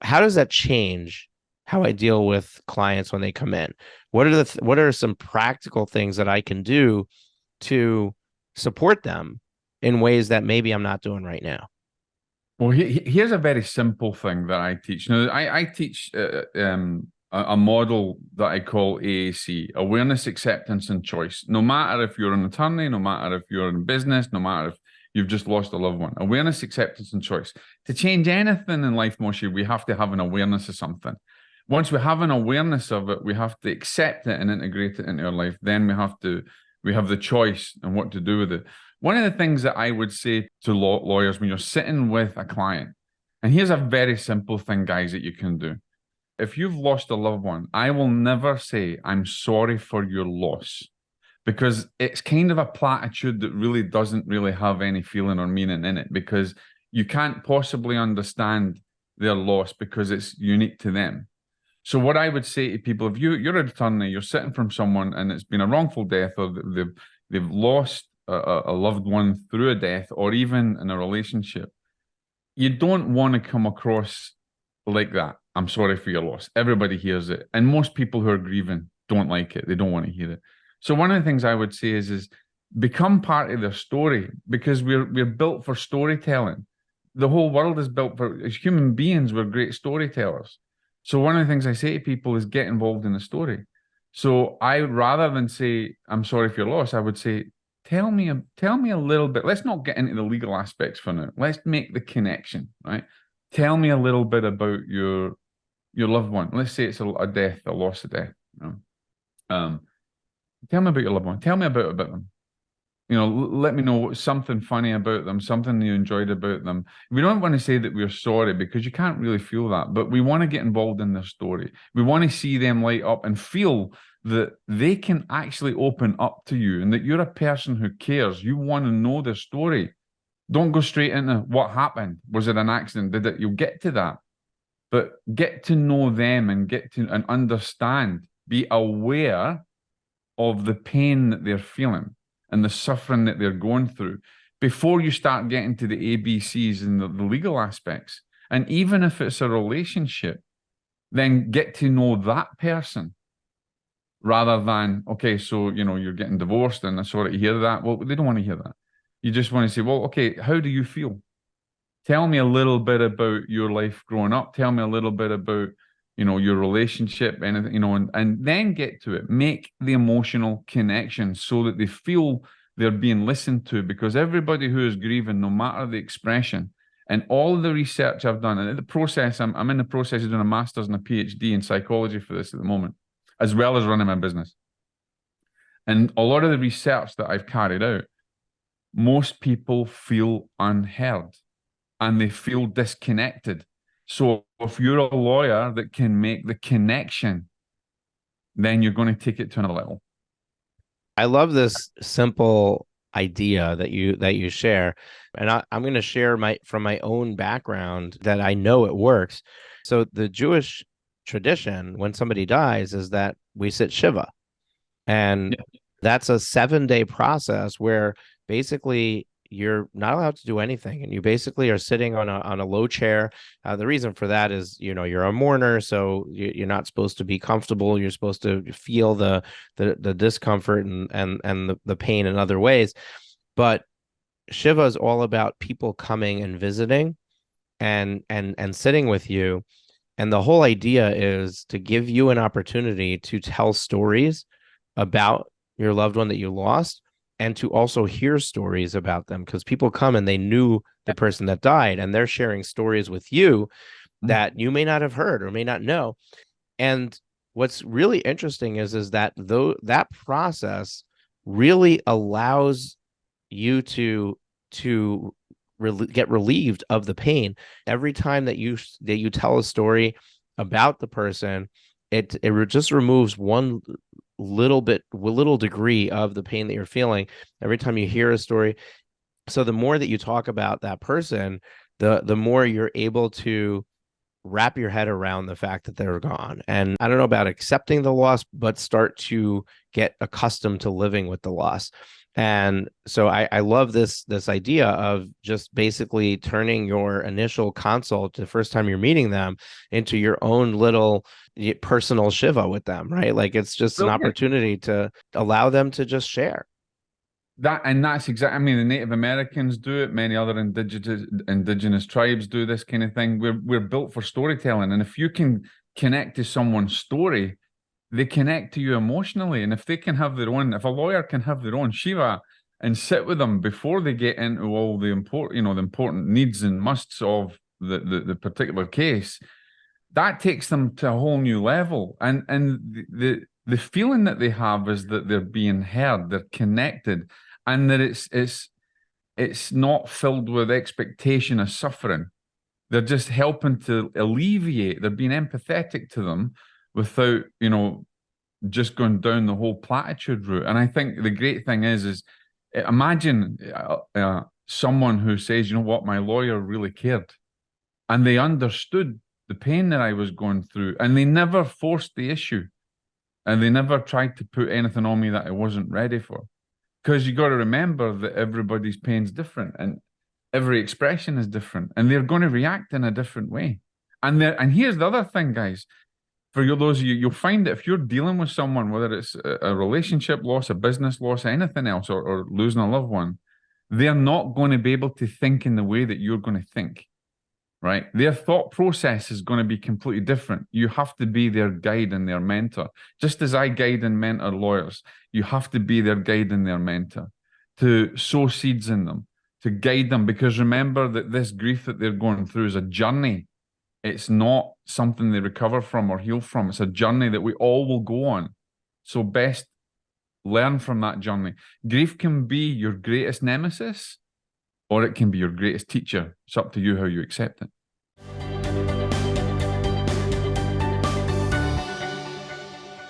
how does that change how I deal with clients when they come in? What are some practical things that I can do to support them in ways that maybe I'm not doing right now? Well, here's a very simple thing that I teach. Now, I teach a model that I call AAC, awareness, acceptance, and choice. No matter if you're an attorney, no matter if you're in business, no matter if you've just lost a loved one, awareness, acceptance, and choice. To change anything in life, Moshe, we have to have an awareness of something. Once we have an awareness of it, we have to accept it and integrate it into our life. Then we have the choice and what to do with it. One of the things that I would say to lawyers when you're sitting with a client, and here's a very simple thing, guys, that you can do. If you've lost a loved one, I will never say, I'm sorry for your loss, because it's kind of a platitude that really doesn't really have any feeling or meaning in it, because you can't possibly understand their loss because it's unique to them. So what I would say to people, if you're an attorney, you're sitting from someone and it's been a wrongful death, or they've lost a loved one through a death, or even in a relationship, you don't want to come across like that. I'm sorry for your loss. Everybody hears it. And most people who are grieving don't like it. They don't want to hear it. So one of the things I would say is become part of their story, because we're built for storytelling. The whole world is built for, as human beings, we're great storytellers. So one of the things I say to people is get involved in the story. So I, rather than say, I'm sorry for your loss, I would say, tell me a little bit. Let's not get into the legal aspects for now. Let's make the connection, right? Tell me a little bit about your loved one. Let's say it's a death, a loss of death. You know? Tell me about your loved one. Tell me about them. Let me know something funny about them, something you enjoyed about them. We don't want to say that we're sorry, because you can't really feel that, but we want to get involved in their story. We want to see them light up and feel that they can actually open up to you, and that you're a person who cares. You want to know their story. Don't go straight into what happened. Was it an accident? Did it? You'll get to that, but get to know them and get to and understand. Be aware of the pain that they're feeling and the suffering that they're going through before you start getting to the ABCs and the legal aspects. And even if it's a relationship, then get to know that person, rather than, okay, so, you're getting divorced and I'm sorry to hear that. Well, they don't want to hear that. You just want to say, well, okay, how do you feel? Tell me a little bit about your life growing up. Tell me a little bit about, your relationship, anything, and then get to it. Make the emotional connection so that they feel they're being listened to, because everybody who is grieving, no matter the expression, and all the research I've done, and the process, I'm in the process of doing a master's and a PhD in psychology for this at the moment, as well as running my business. And a lot of the research that I've carried out, most people feel unheard and they feel disconnected. So if you're a lawyer that can make the connection, then you're going to take it to another level. I love this simple idea that you share, and I'm going to share from my own background that I know it works. So the Jewish tradition, when somebody dies, is that we sit Shiva, and that's a 7-day process where basically you're not allowed to do anything, and you basically are sitting on a low chair. The reason for that is, you're a mourner, so you're not supposed to be comfortable. You're supposed to feel the discomfort and the pain in other ways. But Shiva is all about people coming and visiting and sitting with you. And the whole idea is to give you an opportunity to tell stories about your loved one that you lost, and to also hear stories about them, because people come and they knew the person that died, and they're sharing stories with you that you may not have heard or may not know. And what's really interesting is that though that process really allows you to get relieved of the pain. Every time that you tell a story about the person, it just removes one little degree of the pain that you're feeling every time you hear a story. So the more that you talk about that person, the more you're able to wrap your head around the fact that they're gone. And I don't know about accepting the loss, but start to get accustomed to living with the loss. And so I love this idea of just basically turning your initial consult the first time you're meeting them into your own little personal Shiva with them, right? Like it's just an Brilliant. opportunity to allow them to just share. That's exactly. I mean, the Native Americans do it. Many other indigenous tribes do this kind of thing. We're built for storytelling, and if you can connect to someone's story, they connect to you emotionally. And if they can have their own, if a lawyer can have their own Shiva and sit with them before they get into all the the important needs and musts of the particular case, that takes them to a whole new level. And the feeling that they have is that they're being heard, they're connected, and that it's not filled with expectation of suffering. They're just helping to alleviate, they're being empathetic to them without, just going down the whole platitude route. And I think the great thing is imagine someone who says, you know what, my lawyer really cared and they understood the pain that I was going through and they never forced the issue and they never tried to put anything on me that I wasn't ready for. Because you got to remember that everybody's pain's different and every expression is different and they're going to react in a different way. And here's the other thing, guys. For you, those of you, you'll find that if you're dealing with someone, whether it's a relationship loss, a business loss, anything else, or losing a loved one, they're not going to be able to think in the way that you're going to think, right? Their thought process is going to be completely different. You have to be their guide and their mentor. Just as I guide and mentor lawyers, you have to be their guide and their mentor to sow seeds in them, to guide them, because remember that this grief that they're going through is a journey. It's not something they recover from or heal from. It's a journey that we all will go on. So best learn from that journey. Grief can be your greatest nemesis or it can be your greatest teacher. It's up to you how you accept it.